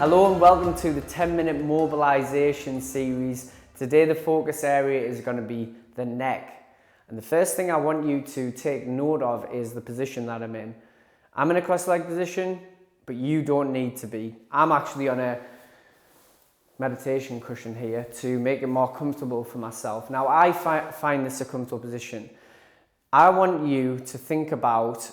Hello and welcome to the 10-minute mobilization series. Today the focus area is going to be the neck. And the first thing I want you to take note of is the position that I'm in. I'm in a cross-leg position, but you don't need to be. I'm actually on a meditation cushion here to make it more comfortable for myself. Now I find this a comfortable position. I want you to think about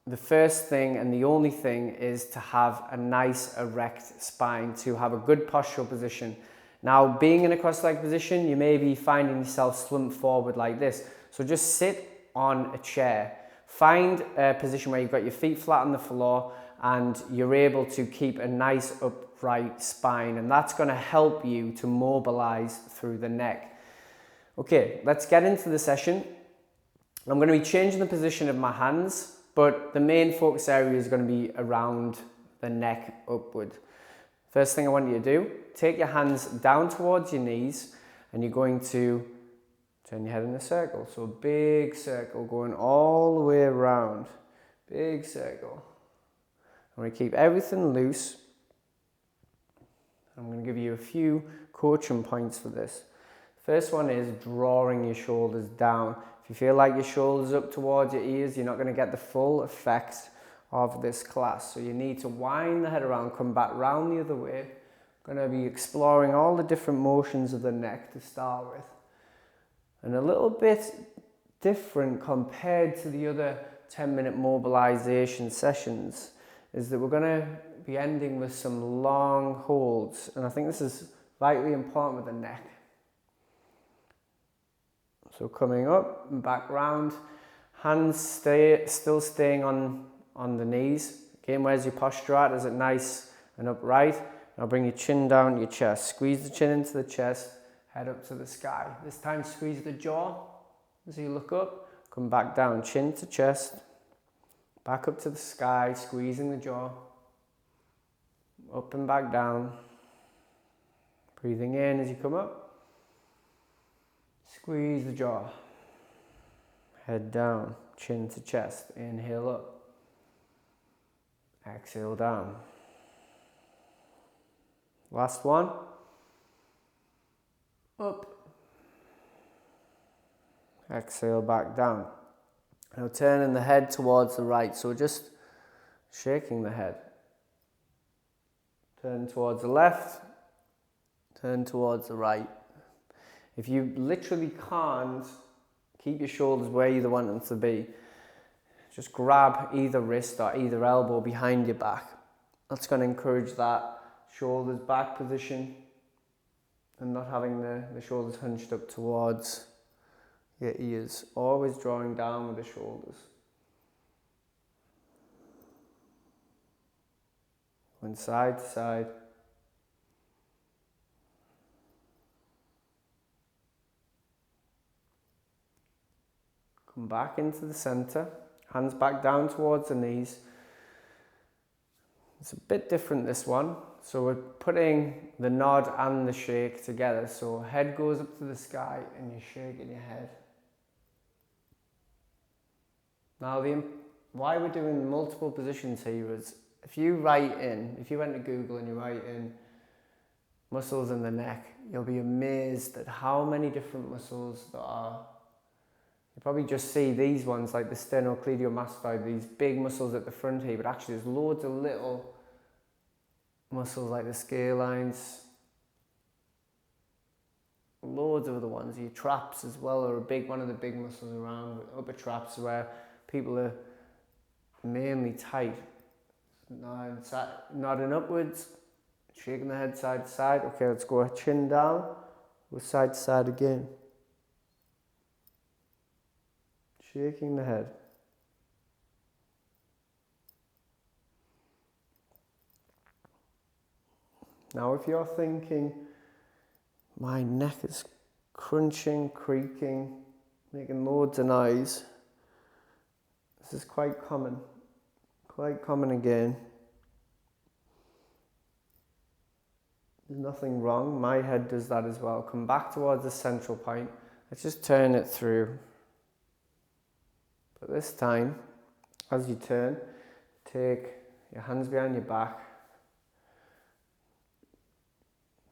the first thing and the only thing is to have a nice erect spine, to have a good postural position. Now, being in a cross-leg position, you may be finding yourself slumped forward like this. So just sit on a chair. Find a position where you've got your feet flat on the floor and you're able to keep a nice upright spine, and that's going to help you to mobilize through the neck. Okay, let's get into the session. I'm going to be changing the position of my hands, but the main focus area is going to be around the neck upward. First thing I want you to do, take your hands down towards your knees and you're going to turn your head in a circle. So a big circle going all the way around. Big circle. I'm going to keep everything loose. I'm going to give you a few coaching points for this. First one is drawing your shoulders down. If you feel like your shoulders up towards your ears, you're not going to get the full effect of this class. So you need to wind the head around, come back round the other way. I'm going to be exploring all the different motions of the neck to start with. And a little bit different compared to the other 10-minute mobilization sessions is that we're going to be ending with some long holds. And I think this is vitally important with the neck. So coming up and back round, hands still staying on the knees. Again, where's your posture at? Is it nice and upright? Now bring your chin down to your chest. Squeeze the chin into the chest, head up to the sky. This time squeeze the jaw as you look up. Come back down, chin to chest, back up to the sky, squeezing the jaw. Up and back down. Breathing in as you come up. Squeeze the jaw, head down, chin to chest, inhale up, exhale down. Last one, up, exhale back down. Now turning the head towards the right, so just shaking the head. Turn towards the left, turn towards the right. If you literally can't keep your shoulders where you want them to be, just grab either wrist or either elbow behind your back. That's going to encourage that shoulders back position and not having the shoulders hunched up towards your ears. Always drawing down with the shoulders. Going side to side. Come back into the center, hands back down towards the knees. It's a bit different this one. So we're putting the nod and the shake together. So head goes up to the sky and you're shaking your head. Now why we're doing multiple positions here is if you went to Google and you write in muscles in the neck, you'll be amazed at how many different muscles there are. You probably just see these ones like the sternocleidomastoid, these big muscles at the front here, but actually there's loads of little muscles like the scale lines, loads of other ones. Your traps as well are one of the big muscles around, upper traps where people are mainly tight. Nodding upwards, shaking the head side to side. Okay, let's go chin down, go side to side again. Shaking the head. Now if you're thinking, my neck is crunching, creaking, making loads of noise, this is quite common again. There's nothing wrong, my head does that as well. Come back towards the central point, let's just turn it through. But this time, as you turn, take your hands behind your back,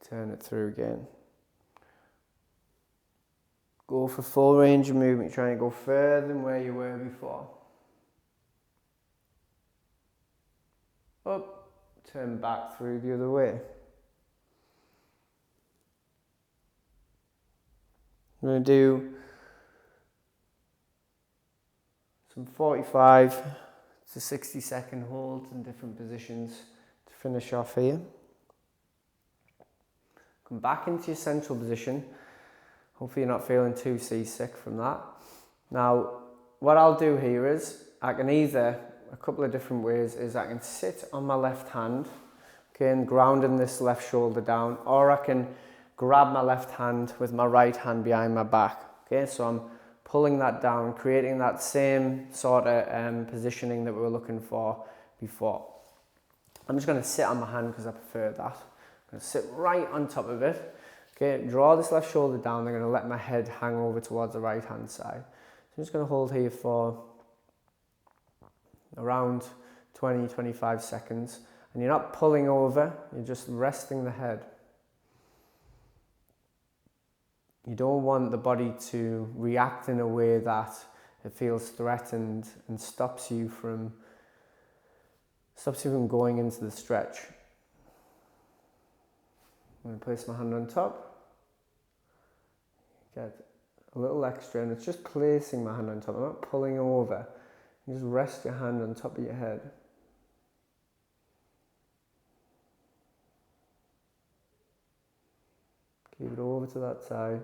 turn it through again. Go for full range of movement, try and go further than where you were before. Up, turn back through the other way. I'm going to do some 45 to 60-second holds in different positions to finish off here. Come back into your central position. Hopefully you're not feeling too seasick from that. Now, what I'll do here is, I can either, a couple of different ways, is I can sit on my left hand, okay, and grounding this left shoulder down, or I can grab my left hand with my right hand behind my back, okay, so I'm pulling that down, creating that same sort of positioning that we were looking for before. I'm just going to sit on my hand because I prefer that. I'm going to sit right on top of it. Okay, draw this left shoulder down. I'm going to let my head hang over towards the right hand side. So I'm just going to hold here for around 20-25 seconds. And you're not pulling over, you're just resting the head. You don't want the body to react in a way that it feels threatened and stops you from going into the stretch. I'm going to place my hand on top. Get a little extra, and it's just placing my hand on top. I'm not pulling over. You just rest your hand on top of your head. Keep it over to that side.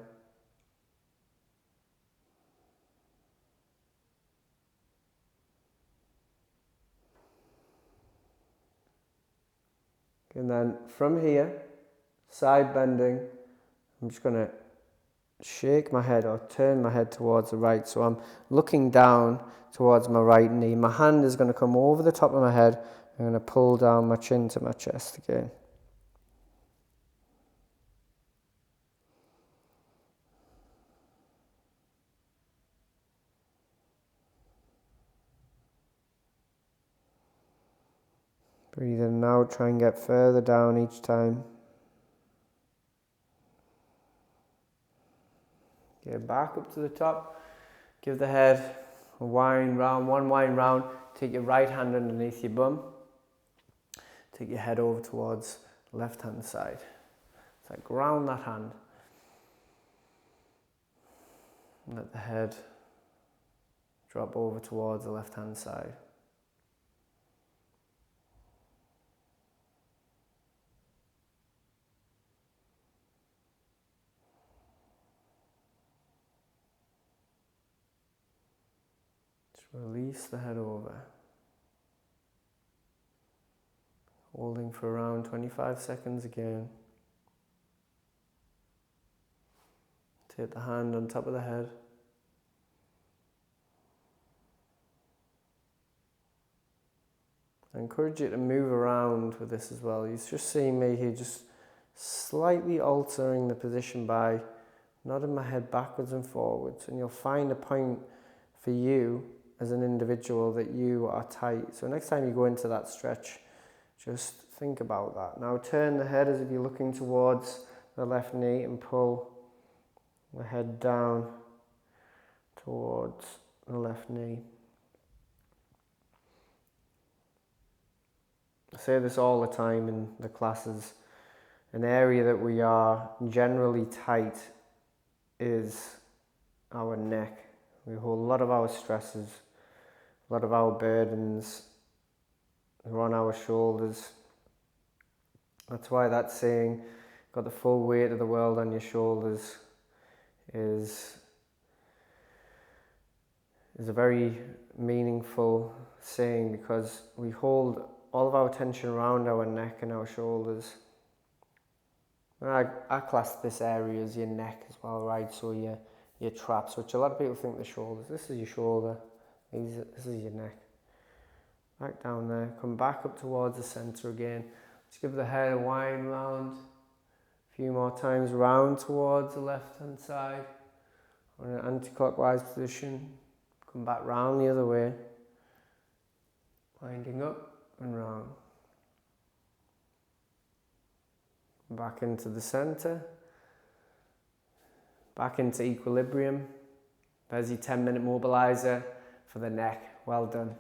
And then from here, side bending, I'm just going to shake my head or turn my head towards the right. So I'm looking down towards my right knee. My hand is going to come over the top of my head. I'm going to pull down my chin to my chest again. Breathe in and out, try and get further down each time. Get back up to the top. Give the head a wind round, one wind round. Take your right hand underneath your bum. Take your head over towards the left hand side. It's like ground that hand. And let the head drop over towards the left hand side. Release the head over. Holding for around 25 seconds again. Take the hand on top of the head. I encourage you to move around with this as well. You just see me here just slightly altering the position by nodding my head backwards and forwards, and you'll find a point for you as an individual that you are tight. So next time you go into that stretch, just think about that. Now turn the head as if you're looking towards the left knee and pull the head down towards the left knee. I say this all the time in the classes. An area that we are generally tight is our neck. We hold a lot of our stresses, a lot of our burdens are on our shoulders. That's why that saying, got the full weight of the world on your shoulders, is a very meaningful saying, because we hold all of our tension around our neck and our shoulders. And I class this area as your neck as well, right? So your traps, which a lot of people think the shoulders. This is your shoulder. This is your neck. Back down there. Come back up towards the center again. Let's give the head a wind round. A few more times round towards the left hand side. Or in an anti-clockwise position. Come back round the other way. Winding up and round. back into the center, back into equilibrium. There's your 10-minute mobilizer for the neck. Well done.